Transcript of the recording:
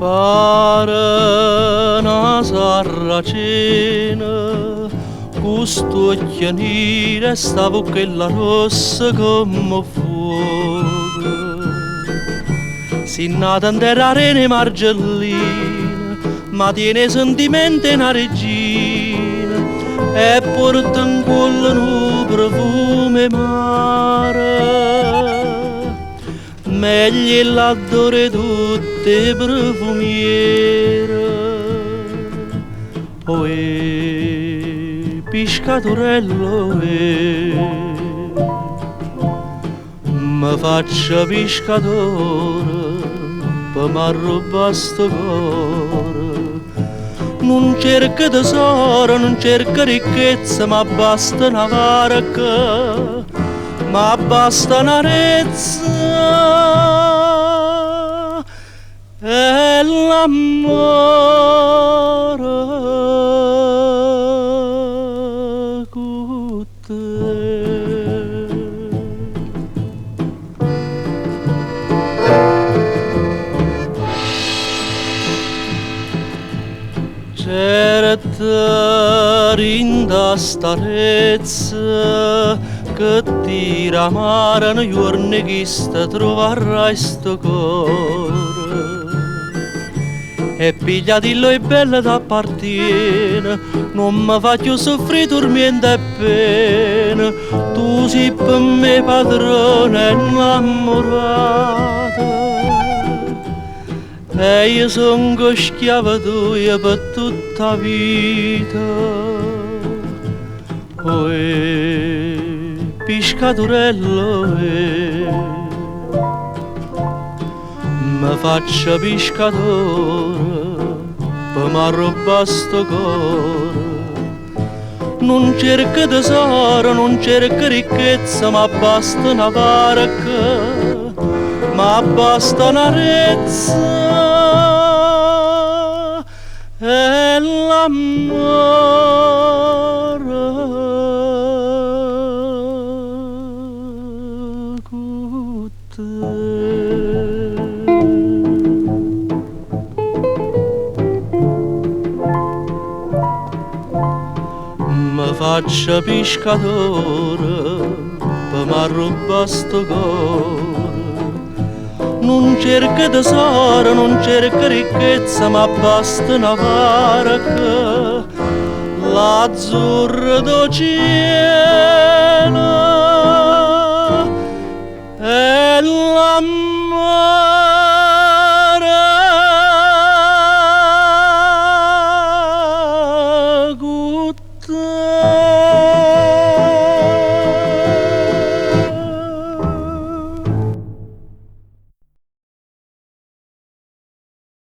Pare una sarracena, questo occhio nero e sta bocchella rossa come fuoco. Si nata in terra arena e margellina, ma tiene sentimenti una regina e porta in cuore un profumo mare. Meglio l'adore tutte profumiere. Pescatorello, mi faccia pescatore per m'arrubare sto cuore. Non cerca tesoro, non cerca ricchezza, ma basta una barca, ma basta una rezza e l'amore con te. Certa rinda starezza che ti ramarano i giorni che sta troverai sto cuore. E pigliatillo e bella t'appartiene, non mi faccio soffrire tormento e pena. Tu sei per me padrona innamorata e io sono schiava tua per tutta la vita. Pescatorello, mi faccia pescatore per m'arrubare sto cuore. Non cerca tesoro, non cerca ricchezza, ma basta una barca, ma basta una rezza e l'amore con te. Mi faccia pescatore per m'arrubare sto cuore. Non cerca tesoro, non cerca ricchezza, ma basta una barca, l'azzurro d'oceano e l'amore